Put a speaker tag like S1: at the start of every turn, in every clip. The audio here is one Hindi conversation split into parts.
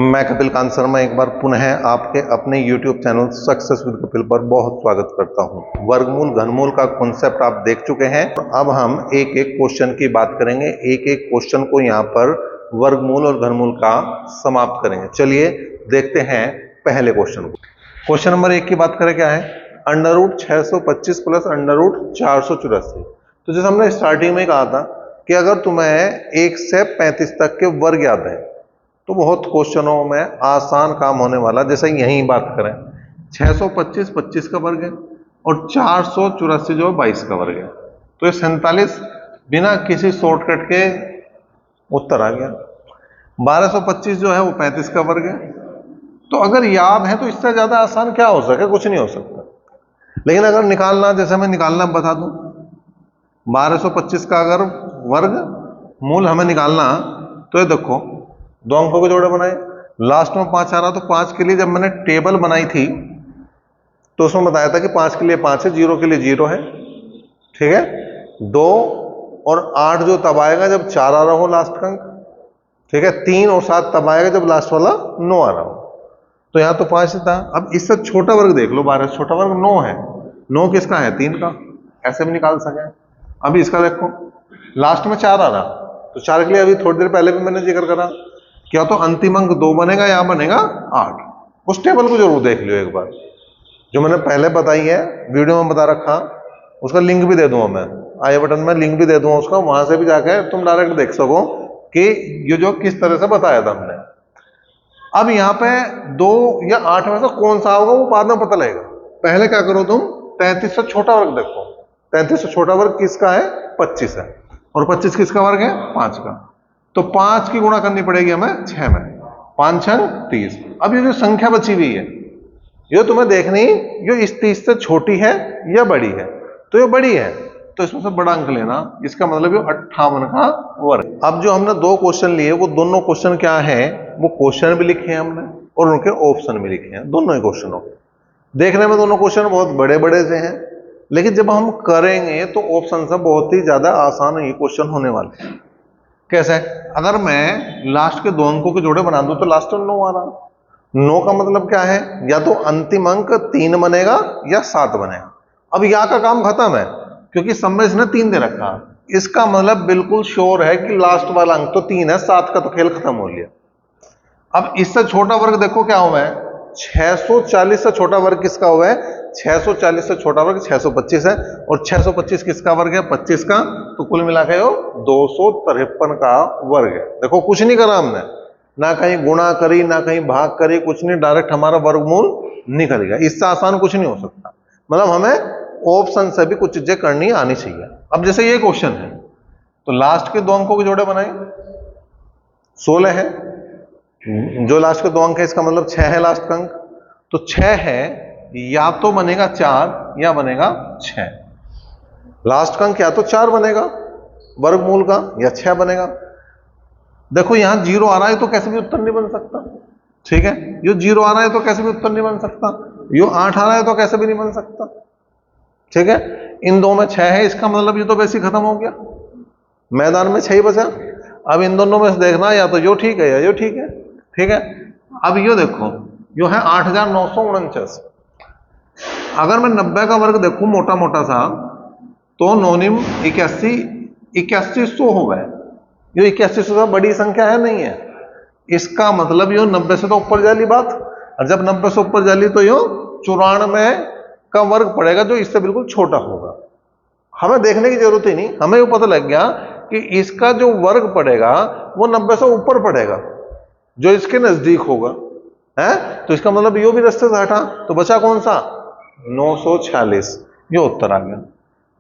S1: मैं कपिल कांत शर्मा एक बार पुनः आपके अपने YouTube channel success with Kapil पर बहुत स्वागत करता हूं। वर्गमूल घनमूल का कॉन्सेप्ट आप देख चुके हैं। अब हम एक एक क्वेश्चन की बात करेंगे, एक एक क्वेश्चन को यहां पर वर्गमूल और घनमूल का समाप्त करेंगे। चलिए देखते हैं पहले क्वेश्चन को। क्वेश्चन नंबर 1 की बात करें, क्या है? Under root 625 plus under root 484। तो जैसे हमने स्टार्टिंग में कहा था कि अगर तुम्हें 1 से 35 तक के वर्ग याद है तो बहुत क्वेश्चनों में आसान काम होने वाला। जैसे यही बात करें, 625 25 का वर्ग है और 484 जो 22 का वर्ग है, तो ये 47 बिना किसी शॉर्टकट के उत्तर आ गया। 1225 जो है वो 35 का वर्ग है। तो अगर याद है तो इससे ज्यादा आसान क्या हो सके? कुछ नहीं हो सकता। लेकिन अगर निकालना, जैसे मैं निकालना बता दूं, 1225 का अगर वर्ग मूल हमें निकालना, तो ये देखो दो अंकों के जोड़े बनाए, लास्ट में 5 आ रहा। तो 5 के लिए जब मैंने टेबल बनाई थी तो उसमें बताया था कि 5 के लिए 5 है, 0 के लिए 0 है, ठीक है। 2 और 8 जो तब आएगा जब 4 आ रहा हो लास्ट का अंक, ठीक है। 3 और 7 तब आएगा जब लास्ट वाला 9 आ रहा हो। तो यहां तो 5 था। अब इससे छोटा वर्ग देख लो, 12 से छोटा वर्ग 9 है। 9 किसका है? 3 का। ऐसे भी निकाल सके। अभी इसका देखो, लास्ट में 4 आ रहा, तो 4 के लिए अभी थोड़ी देर पहले भी मैंने जिक्र करा, क्या तो अंतिम अंक 2 बनेगा या बनेगा 8। उस टेबल को जरूर देख लियो एक बार, जो मैंने पहले बताई है, वीडियो में बता रखा। उसका लिंक भी दे दूंगा मैं, आई बटन में लिंक भी दे दूंगा उसका, वहां से भी जाके तुम डायरेक्ट देख सको कि ये जो किस तरह से बताया था हमने। अब यहाँ पे 2 या 8 में से कौन सा होगा वो बाद में पता लगेगा। पहले क्या करो तुम, 33 से छोटा वर्ग देखो। 33 से छोटा वर्ग किसका है? 25 है। और 25 किसका वर्ग है? 5 का। तो 5 की गुणा करनी पड़ेगी हमें 6 में। 5 6 30। अब ये जो संख्या बची हुई है, ये तुम्हें देखनी ये इस 30 से छोटी है या बड़ी है। तो ये बड़ी है, तो इसमें से बड़ा अंक लेना। इसका मतलब ये 58 का वर्ग। अब जो हमने 2 क्वेश्चन लिए, वो दोनों क्वेश्चन क्या है? वो क्वेश्चन भी लिखे हैं हमने और उनके ऑप्शन भी लिखे हैं, दोनों ही क्वेश्चनों के। देखने में दोनों क्वेश्चन बहुत बड़े बड़े से हैं, लेकिन जब हम करेंगे तो ऑप्शन से बहुत ही ज्यादा आसान ये क्वेश्चन होने वाले हैं। कैसे? अगर मैं लास्ट के 2 अंकों के जोड़े बना दूं तो लास्ट में 9 आ रहा। 9 का मतलब क्या है? या तो अंतिम अंक 3 बनेगा या 7 बनेगा। अब या का काम खत्म है, क्योंकि सब में इसने 3 दे रखा। इसका मतलब बिल्कुल श्योर है कि लास्ट वाला अंक तो 3 है, 7 का तो खेल खत्म हो लिया। अब इससे छोटा वर्ग देखो क्या हुआ है? 640 से छोटा वर्ग किसका हुआ है? 640 से छोटा वर्ग 625 है। और 625 किसका वर्ग है? 25 का। तो कुल मिला के 253 का वर्ग है। देखो कुछ नहीं करा हमने, ना कहीं गुणा करी ना कहीं भाग करी, कुछ नहीं, डायरेक्ट हमारा वर्गमूल निकल गया। इससे आसान कुछ नहीं हो सकता। मतलब हमें ऑप्शन से भी कुछ चीजें करनी आनी चाहिए। अब जैसे ये क्वेश्चन है, तो लास्ट के 2 अंकों के जोड़े बनाए, 16 है। जो लास्ट के 2 अंक है, इसका मतलब 6 है लास्ट का अंक। तो 6 है, या तो बनेगा 4 या बनेगा 6। लास्ट का अंक या तो 4 बनेगा वर्गमूल का, या 6 बनेगा। देखो यहां 0 आ रहा है तो कैसे भी उत्तर नहीं बन सकता, ठीक है। यो 0 आ रहा है तो कैसे भी उत्तर नहीं बन सकता। यो 8 आ रहा है तो कैसे भी नहीं बन सकता, ठीक है। इन 2 में 6 है, इसका मतलब ये तो वैसे ही खत्म हो गया, मैदान में 6 ही बचा। अब इन दोनों में से देखना, या तो यो ठीक है या यो ठीक है, ठीक है। अब यो देखो, यो है 8949। अगर मैं 90 का वर्ग देखूं मोटा मोटा सा, तो 9 निम 81, 8100 हो गए। यो 8100 से बड़ी संख्या है नहीं है। इसका मतलब यो 90 से तो ऊपर जाली बात, और जब 90 से ऊपर जाली तो यो 94 का वर्ग पड़ेगा, जो इससे बिल्कुल छोटा होगा। हमें देखने की जरूरत ही नहीं, हमें वो पता लग गया कि इसका जो वर्ग पड़ेगा वो 90 से ऊपर पड़ेगा, जो इसके नजदीक होगा, है। तो इसका मतलब यो भी रास्ते से हटा, तो बचा कौन सा? 946। ये उत्तर आ गया।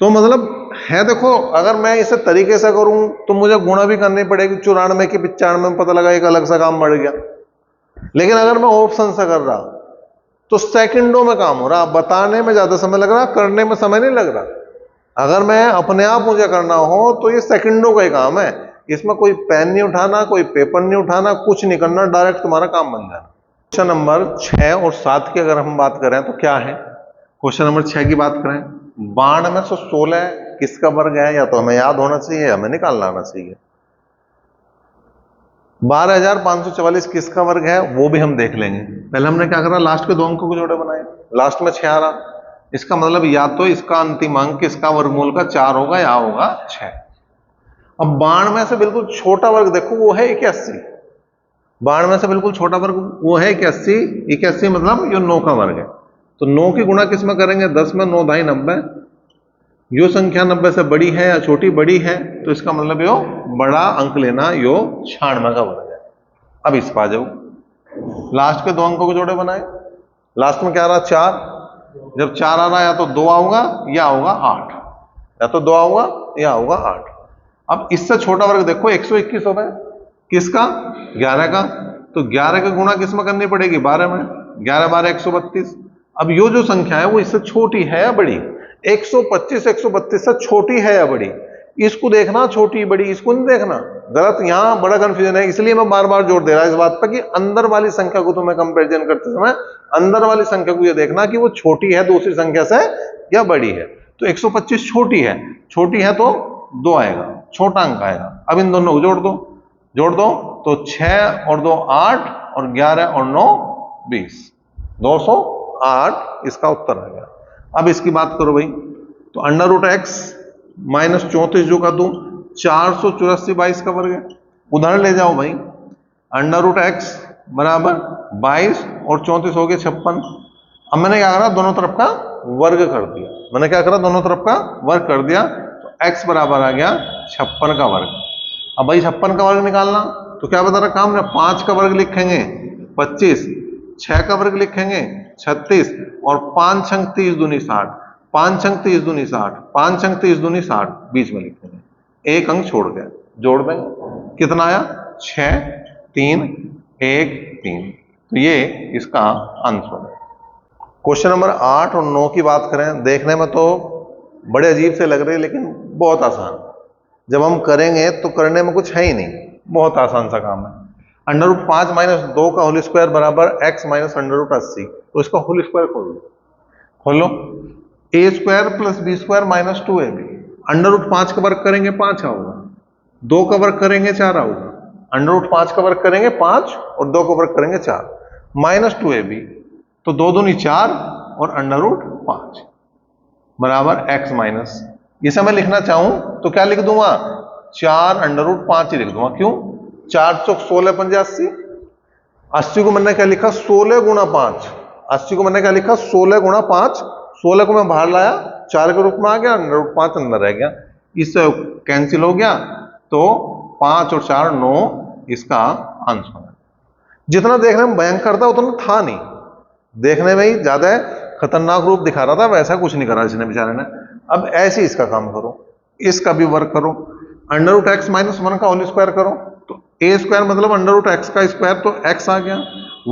S1: तो मतलब है, देखो अगर मैं इसे तरीके से करूं तो मुझे गुणा भी करनी पड़ेगी। 94 की 95 में पता लगा एक अलग सा काम बढ़ गया। लेकिन अगर मैं ऑप्शन से कर रहा तो सेकंडों में काम हो रहा, बताने में ज्यादा समय लग रहा, करने में समय नहीं लग रहा। अगर मैं अपने आप मुझे करना हो तो ये सेकंडों का ही काम है। इसमें कोई पेन नहीं उठाना, कोई पेपर नहीं उठाना, कुछ नहीं करना, डायरेक्ट तुम्हारा काम बन जाना। क्वेश्चन नंबर 6 और 7 की अगर हम बात करें तो क्या है? क्वेश्चन नंबर 6 की बात करें, 92 में से 16 किसका वर्ग है? या तो हमें याद होना चाहिए, हमें निकालना आना चाहिए। 12,544 किसका वर्ग है वो भी हम देख लेंगे। पहले हमने क्या करा, लास्ट के दो अंकों को जोड़े बनाए, लास्ट में 6 आ रहा, इसका मतलब या तो इसका अंतिम अंक इसका वर्गमूल का 4 होगा या होगा 6। अब 92 से बिल्कुल छोटा वर्ग देखो वो है 81। 92 से बिल्कुल छोटा वर्ग वो है 81। 81 मतलब ये 9 का वर्ग है, तो 9 की गुणा किस में करेंगे, 10 में 9 दाई 90। यो संख्या 90 से बड़ी है या छोटी, बड़ी है, तो इसका मतलब यो बड़ा अंक लेना, यो 96 का वर्ग है। अब इस पर आ जाओ, लास्ट के दो अंकों को जोड़े बनाए, लास्ट में क्या आ रहा 4, जब 4 आ रहा है या तो 2 आऊंगा या होगा 8, या तो 2 आऊंगा या होगा 8। अब इससे छोटा वर्ग देखो 121 हो गया, किसका, 11 का, तो 11 की गुणा किस में करनी पड़ेगी, 12 में, 11 12 132। अब यो जो संख्या है वो इससे छोटी है या बड़ी, 125 132 से छोटी है या बड़ी, इसको देखना छोटी बड़ी, इसको नहीं देखना, गलत, यहां बड़ा कंफ्यूजन है। इसलिए मैं बार बार जोर दे रहा हूं इस बात पर कि अंदर वाली संख्या को तुम्हें कंपैरिजन करते समय अंदर वाली संख्या को यह देखना कि वो छोटी है दूसरी संख्या से या बड़ी है। तो 125 छोटी है तो 2 आएगा, छोटा अंक आएगा। अब इन दोनों को जोड़ दो तो 6 और 2 8 और 11 और 9 20, 208 इसका उत्तर आ गया। अब इसकी बात करो भाई, तो अंडर रूट एक्स माइनस 34 जो का दूं, 484 22 का वर्ग है। उदाहरण ले जाओ भाई, अंडर रूट एक्स बराबर 22 और 34 हो गए 56। अब मैंने क्या करा, दोनों तरफ का वर्ग कर दिया, तो x बराबर आ गया 56 का वर्ग। अब भाई 56 का वर्ग निकालना, तो क्या बता रहा काम ने, 5 का वर्ग लिखेंगे 25, 6 का वर्ग लिखेंगे 36 और 5 छंग 30 दूनी 60, 5 छंग 30 दूनी 60, 5 छंग 30 दूनी 60 बीच में लिखेंगे, एक अंक छोड़ के जोड़ देंगे, कितना आया 6 3 1 3। तो ये इसका आंसर है। क्वेश्चन नंबर 8 और 9 की बात करें, देखने में तो बड़े अजीब से लग रहे हैं लेकिन बहुत आसान, जब हम करेंगे तो करने में कुछ है ही नहीं, बहुत आसान सा काम है। अंडर रूट 5 माइनस 2 का होल स्क्वायर बराबर x माइनस अंडर रूट 80, तो इसका होल स्क्वायर खोल लो, A square plus B square minus 2ab। Under root 5 का वर्ग करेंगे 5 आऊगा, 2 का वर्ग करेंगे 4 आऊगा, अंडर रूट 5 का वर्ग करेंगे 5 और 2 का वर्ग करेंगे 4, माइनस 2ab, तो 2 दूनी 4 और अंडर रूट 5 बराबर x माइनस, इसे मैं लिखना चाहूं तो क्या लिख दूंगा, 4 अंडर रूट 5 ही लिख दूंगा। क्यों, 4 चौक 16 पंजे 80, 80 को मैंने क्या लिखा 16 गुणा 5, 80 को मैंने क्या लिखा 16 गुणा 5, 16 को मैं बाहर लाया 4 के रूप में आ गया, अंडर रूट 5 अंदर रह गया, इससे कैंसिल हो गया, तो 5 और 4 9 इसका आंसर है। जितना देखने में भयंकर था उतना था नहीं, देखने में ही ज्यादा खतरनाक रूप दिखा रहा था, वैसा कुछ नहीं करा इसने बेचारे ने। अब ऐसे इसका काम करो, इसका भी वर्क करो, अंडर रूट एक्स माइनस 1 का होल स्क्वायर करो, तो ए स्क्वायर मतलब अंडर रूट एक्स का स्क्वायर, तो एक्स आ गया,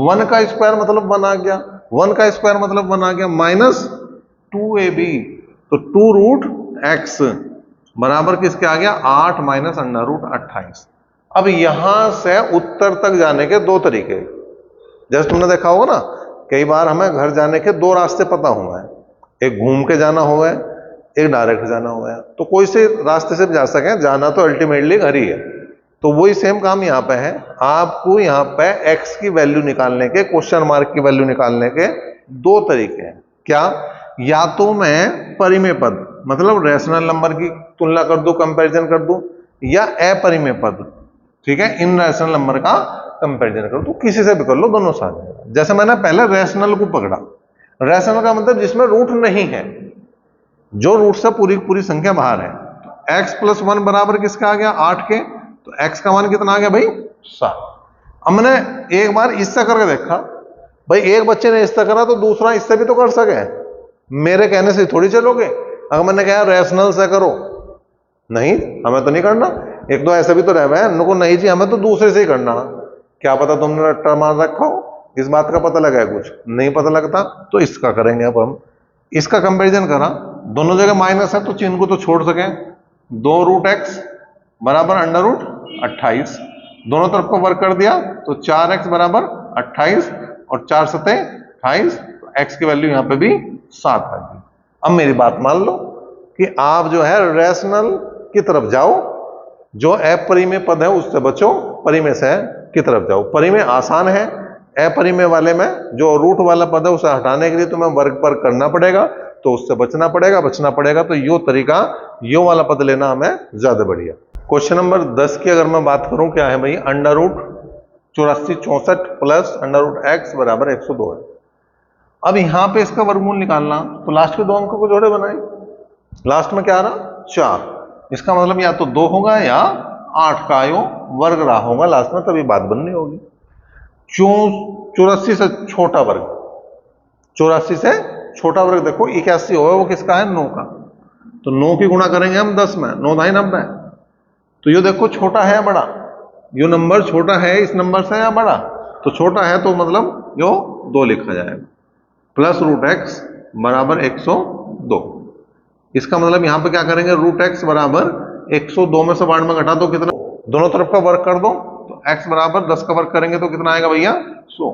S1: 1 का स्क्वायर मतलब 1 आ गया, 1 का स्क्वायर मतलब 1 आ गया, माइनस 2ab, तो 2 रूट एक्स बराबर किसके आ गया 8 माइनस अंडर रूट 28। अब यहां से उत्तर तक जाने के दो तरीके, जैसे तुमने देखा होगा ना, कई बार हमें घर जाने के दो रास्ते पता हुए हैं, एक घूम के जाना हुआ है, एक डायरेक्ट जाना हुआ है, तो कोई से रास्ते से जा सके, जाना तो अल्टीमेटली घर ही है। तो वही सेम काम यहाँ पे है, आपको यहाँ पे x की वैल्यू निकालने के, क्वेश्चन मार्क की वैल्यू निकालने के दो तरीके हैं। क्या, या तो मैं परिमेय पद मतलब रैशनल नंबर की तुलना कर दूं, कंपैरिजन कर दूं, या अपरिमेय पद, ठीक है, इन रैशनल नंबर का कंपैरिजन कर दूं, किसी से भी कर लो, दोनों साथ है। जैसे मैंने पहले रैशनल को पकड़ा, रैशनल का मतलब जिसमें रूट नहीं है, जो रूट से पूरी पूरी संख्या बाहर है, तो x प्लस 1 बराबर किसका आ गया 8 के, तो x का मान कितना आ गया भाई 7। अब मैंने एक बार इससे करके देखा, भाई एक बच्चे ने इससे करा तो दूसरा इससे भी तो कर सके, मेरे कहने से थोड़ी चलोगे। अगर मैंने कहा रैशनल से करो, नहीं हमें तो नहीं करना, एक दो ऐसे भी तो रह गए उनको, नहीं जी हमें तो दूसरे से ही करना, क्या पता तुमने रट्टा मार रखा हो, इस बात का पता लगा है, कुछ नहीं पता लगता, तो इसका करेंगे। अब हम इसका कंपैरिजन करा, दोनों जगह माइनस है तो चिन्ह को तो छोड़ सके, 2 रूट एक्स बराबर अंडर रूट 28, दोनों तरफ को वर्क कर दिया तो 4x बराबर 28 और 4 सते 28, तो x की वैल्यू यहां पे भी 7 आ गई। अब मेरी बात मान लो कि आप जो है रैशनल की तरफ जाओ, जो अपरिमेय पद है उससे बचो, परिमेय से की तरफ जाओ। परिमेय आसान है, अपरिमेय वाले में जो रूट वाला पद है उसे हटाने के लिए तुम्हें वर्ग पर करना पड़ेगा, तो उससे बचना पड़ेगा। तो यो तरीका, यो वाला पद लेना हमें ज्यादा बढ़िया। क्वेश्चन नंबर 10 की अगर मैं बात करूं, क्या है भाई, under root 8464 plus under root x बराबर 102 है। अब यहां पे इसका वर्गमूल निकालना, तो लास्ट के दो अंकों को जोड़े बनाए। लास्ट में क्या आ रहा, 4। इसका मतलब या तो 2 होगा या 8 का आयो वर्ग रहा होगा लास्ट में, तभी बात बननी होगी। 84 से छोटा वर्ग, 84 से छोटा वर्ग देखो 81 होगा, वो किसका है, 9 का। तो 9 की गुणा करेंगे हम 10 में, 9 दाई 90। तो ये देखो छोटा है या बड़ा, यो नंबर छोटा है इस नंबर से या बड़ा, तो छोटा है तो मतलब यो 2 लिखा जाएगा। प्लस रूट एक्स बराबर 102। इसका मतलब यहां पे क्या करेंगे, रूट एक्स बराबर 102 में से 92 घटा दो, कितना, दोनों तरफ का वर्ग कर दो, तो x बराबर 10 का वर्ग करेंगे तो कितना आएगा भैया, 100।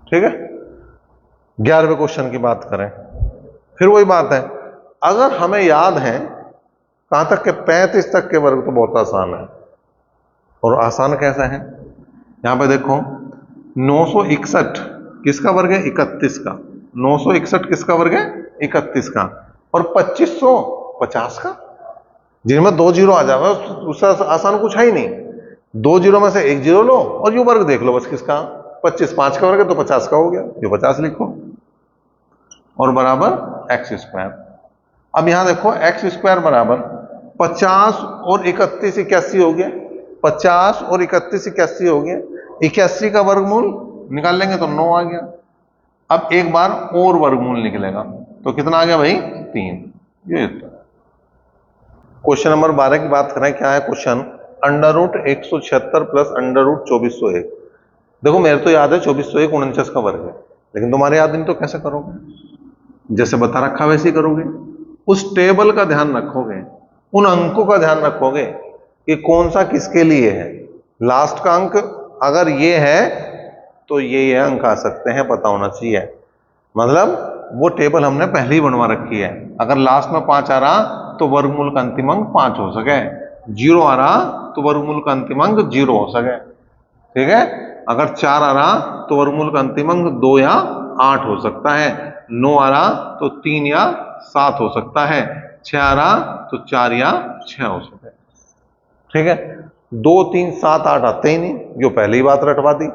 S1: ठीक है। 11वें क्वेश्चन की बात करें, फिर वही बात है, अगर हमें याद है कहां तक के 35 तक के वर्ग, तो बहुत आसान है। और आसान कैसा है, यहां पे देखो 961 किसका वर्ग है, 31 का। 961 किसका वर्ग है, 31 का। और 2550 का, जिनमें 2 जीरो आ जाए उससे आसान कुछ है ही नहीं। 2 जीरो में से 1 जीरो लो और यू वर्ग देख लो बस किसका, 25, 5 का वर्ग है तो 50 का हो गया, ये 50 लिखो और बराबर एक्स स्क्वायर। अब यहां देखो एक्स स्क्वायर बराबर 50 और 31 81 हो गया, 50 और 31 81 हो गया। 81 का वर्गमूल निकाल लेंगे तो 9 आ गया। अब एक बार और वर्गमूल निकलेगा तो कितना आ गया भाई, 3। ये क्वेश्चन नंबर 12 की बात करें, क्या है question, under root 176 plus under root 2401। देखो मेरे तो याद है 2401 49 का वर्ग है, लेकिन तुम्हारे याद नहीं तो कैसे करोगे, जैसे बता रखा वैसे ही करोगे। उस टेबल का ध्यान रखोगे, उन अंकों का ध्यान रखोगे कि कौन सा किसके लिए है। लास्ट का अंक अगर ये है तो ये अंक आ सकते हैं, पता होना चाहिए। मतलब वो टेबल हमने पहले ही बनवा रखी है। अगर लास्ट में 5 आ रहा तो वर्गमूल का अंतिम अंक 5 हो सके, 0 आ रहा तो वर्गमूल का अंतिम अंक 0 हो सके। ठीक है। अगर 4 आ रहा तो वर्गमूल का अंतिम अंक 2 या 8 हो सकता है। 9 आ रहा तो 3 या 7 हो सकता है। 6 आ रहा तो 4 या 6 हो सकता है। ठीक है। 2 3 7 8 आते ही नहीं, जो पहले ही बात रटवा दी।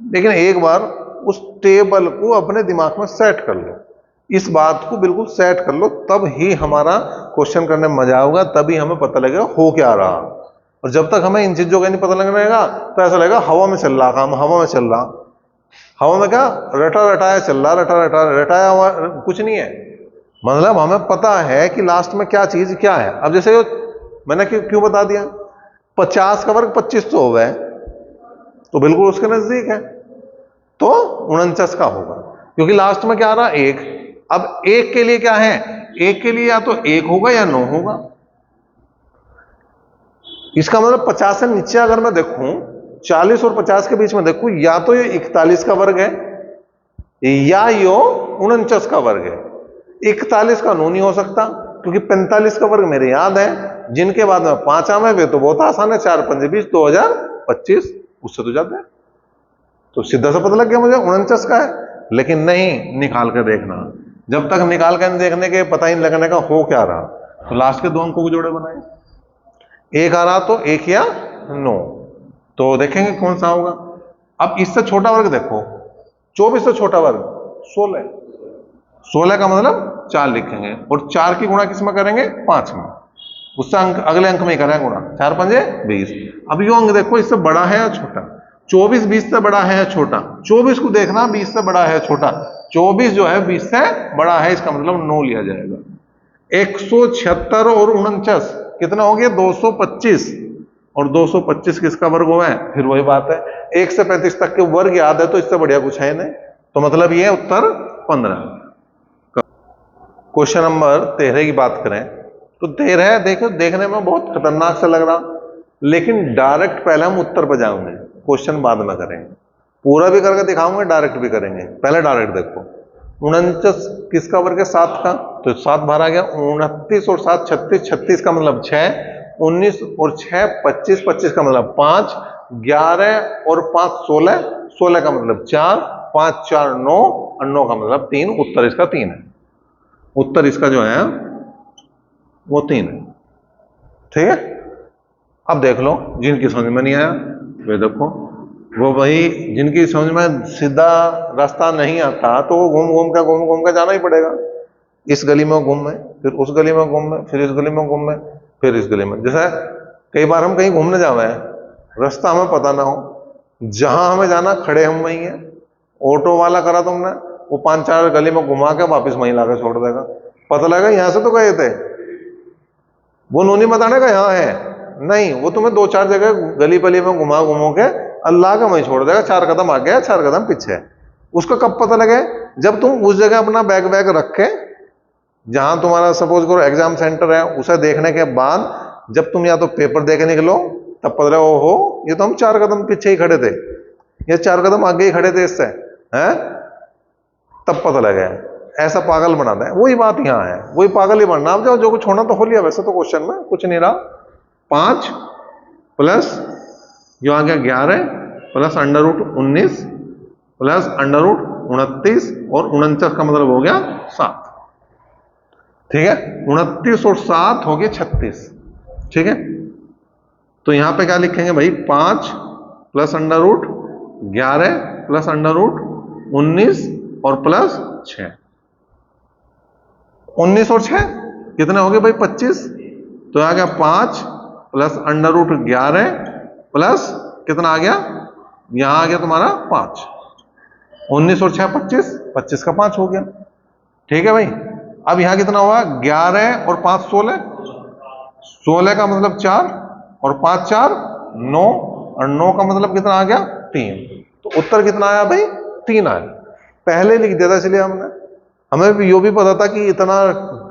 S1: लेकिन एक बार उस टेबल को अपने दिमाग में सेट कर लो, इस बात को बिल्कुल सेट कर लो, तब ही हमारा क्वेश्चन करने में मजा आएगा, तभी हमें पता लगेगा हो क्या रहा। और जब तक हमें इन चीजों का नहीं पता लगने लगेगा तो ऐसा लगेगा हवा में चल रहा काम, हवा में चल रहा। हवा में क्या, रटा रटाया चल रहा, रटाया हुआ कुछ नहीं है। मतलब हमें पता है कि लास्ट में क्या चीज क्या है। अब जैसे मैंने क्यों बता दिया, 50 का वर्ग 25 तो हो गए, तो बिल्कुल उसके नजदीक है, तो 49 का होगा, क्योंकि लास्ट में क्या आ रहा, 1। अब 1 के लिए क्या है, 1 के लिए या तो 1 होगा या 9 होगा। इसका मतलब 50 से नीचे अगर मैं देखूं, 40 और 50 के बीच में देखूं, या तो ये 41 का वर्ग है या यो 49 का वर्ग है। 41 का 9 नहीं हो सकता, क्योंकि 45 का वर्ग मेरे याद है, जिनके बाद में 5 आवे वे तो बहुत आसान है, 4 5 20 2025, उससे तो ज्यादा है। तो सीधा सा पता लग गया मुझे 49 का है। लेकिन नहीं, निकाल कर देखना, जब तक निकाल कर देखने के पता ही नहीं लगने का हो क्या रहा। तो लास्ट के 2 अंकों को जोड़े बनाए, 1 आ रहा तो 1 या 9, तो देखेंगे कौन सा होगा। अब इससे छोटा वर्ग देखो, 24 से छोटा वर्ग 16। 16 का मतलब 4 लिखेंगे, और 4 की गुणा किस में करेंगे, 5 में। उससे अंक अगले अंक में ही करेंगे गुणा, 4 5 20। अब यो अंक देखो, इससे बड़ा है या छोटा, 24 20 से बड़ा है या छोटा, 24 को देखना 20 से बड़ा है या छोटा। 24 जो है 20 से बड़ा है, इसका मतलब 9 लिया जाएगा। 176 और 49 कितना हो गया, 225, और 225 किसका वर्ग हुआ है, फिर वही बात है, 1 से 35 तक के वर्ग याद है तो इससे बढ़िया कुछ है नहीं। तो मतलब ये उत्तर 15। क्वेश्चन नंबर 13 की बात करें तो 13 देखो, देखने में बहुत खतरनाक सा लग रहा, लेकिन डायरेक्ट पहले हम उत्तर पर जाएंगे, क्वेश्चन बाद में करेंगे। पूरा भी करके दिखाऊंगे, डायरेक्ट भी करेंगे। पहले डायरेक्ट देखो, 49 किसका वर्ग है, 7 का, तो 7 बाहर आ गया। 29 और 7 36, 36 का मतलब 6, 19 और 6 25, 25 का मतलब 5, 11 और 5 16, 16 का मतलब 4, 5 4 9 और 9 का मतलब 3। उत्तर इसका 3 है। उत्तर इसका जो है वो 3 है। ठीक है। अब देख लो जिनकी समझ में नहीं आया वे देखो, वो वही जिनकी समझ में सीधा रास्ता नहीं आता तो वो घूम घूम के जाना ही पड़ेगा। इस गली में घूमे, फिर उस गली में घूमे, फिर इस गली में घूमे, फिर इस गली में। जैसे कई बार हम कहीं घूमने जावे हैं, रास्ता हमें पता ना हो, जहां हमें जाना खड़े हम वहीं है, ऑटो वाला करा तुमने, वो 5 4 गली में घुमा के वापस वहीं लाके छोड़ देगा। पता लगा यहां से तो गए थे, वो नूनी बताने का यहाँ है नहीं, वो तुम्हें 2 4 जगह गली पली में घुमा घुमा के अल्लाह का वहीं छोड़ देगा। 4 कदम आगे है, 4 कदम पीछे है। उसका कब पता लगे? जब तुम उस जगह अपना बैग वैग रखे, जहां तुम्हारा सपोज करो एग्जाम सेंटर है, उसे देखने के बाद जब तुम या तो पेपर देके निकलो तब पता लगा ओहो ये तो हम 4 कदम पीछे ही खड़े थे, ये 4 कदम आगे ही खड़े थे इससे, है तब पता लगा। ऐसा पागल बनाता है। वही बात यहाँ है, वही पागल ही बनना। आप जाओ, जो कुछ होना तो हो लिया, वैसे तो क्वेश्चन में कुछ नहीं रहा। 5 प्लस जो आ गया 11 प्लस √19 प्लस √29 और 49 का मतलब हो गया 7। ठीक है, 29 और 7 हो गए 36। ठीक है, तो यहां पे क्या लिखेंगे भाई? 5 प्लस √11 प्लस √19 और प्लस 6। 19 और 6 कितने हो गए भाई? 25। तो आ गया 5 प्लस √11 प्लस कितना आ गया? यहां आ गया तुम्हारा 5। 19 और 6 25, 25 का 5 हो गया। ठीक है भाई, अब यहां कितना हुआ? 11 और 5 16, 16 का मतलब 4 और 5 4 9 और 9 का मतलब कितना आ गया? 3। तो उत्तर कितना आया भाई? 3 आया। पहले लिख दिया था इसलिए हमने, हमें भी यो भी पता था कि इतना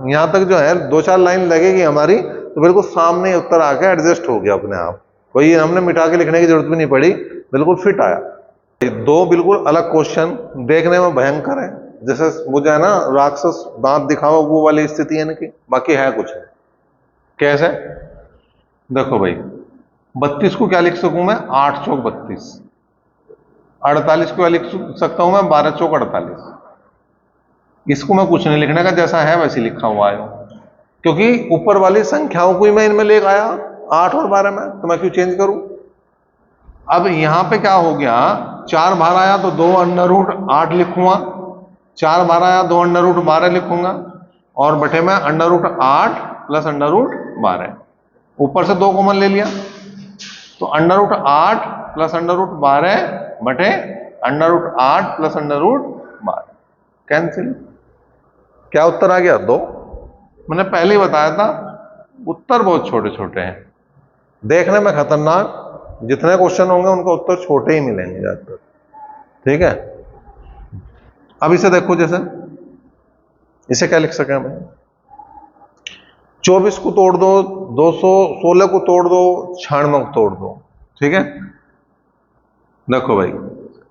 S1: यहां तक जो है 2 4 लाइन लगेगी हमारी, तो बिल्कुल सामने उत्तर आके एडजस्ट हो गया अपने आप। कोई हमने मिटा के लिखने की जरूरत भी नहीं पड़ी, बिल्कुल फिट आया। 2 बिल्कुल अलग क्वेश्चन, देखने में भयंकर है, जैसे मुझे है ना राक्षस दांत दिखाओ वो वाली स्थिति है इनकी, बाकी है कुछ है। कैसे? देखो भाई, 32 को क्या लिख सकूं मैं? 8 चौक 32। 48 को क्या लिख सकता हूं मैं? 12 चौक 48। इसको मैं कुछ नहीं लिखने का, जैसा है वैसे लिखा हुआ है, क्योंकि ऊपर वाली संख्याओं को ही मैं इनमें लेकर आया 8 और 12 में, तो मैं क्यों चेंज करूं? अब यहां पे क्या हो गया? 4 बाहर आया तो 2 √8 लिखूंगा, 4 बाहर आया 2 √12 लिखूंगा, और बटे में √8 प्लस √12, ऊपर से 2 कॉमन ले लिया, तो √8 प्लस √12 बटे √8 प्लस √12 कैंसिल। क्या उत्तर आ गया? 2। मैंने पहले ही बताया था उत्तर बहुत छोटे छोटे हैं, देखने में खतरनाक, जितने क्वेश्चन होंगे उनका उत्तर छोटे ही मिलेंगे ज्यादातर। ठीक है, अब इसे देखो, जैसे इसे क्या लिख सके हम? 24 को तोड़ दो, 216 को तोड़ दो, 96 को तोड़ दो। ठीक है, देखो भाई,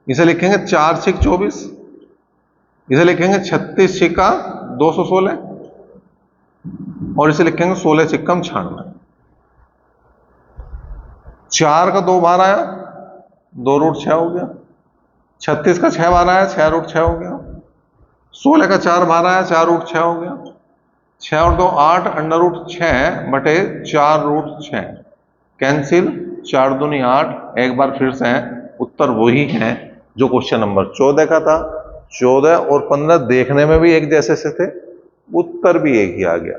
S1: इसे लिखेंगे 4 6 24, इसे लिखेंगे 36 6 216, और इसे लिखेंगे 16 6 96। 4 का 2 बार आया, 2√6 हो गया। 36 का 6 बार आया, 6√6 हो गया। 16 का 4 बार आया, 4√6 हो गया। 6 और 2 8 √6 बटे 4√6 कैंसिल, 4 दूनी 8। एक बार फिर से उत्तर वही है जो क्वेश्चन नंबर 14 का था। 14 और 15 देखने में भी एक जैसे से थे, उत्तर भी एक ही आ गया।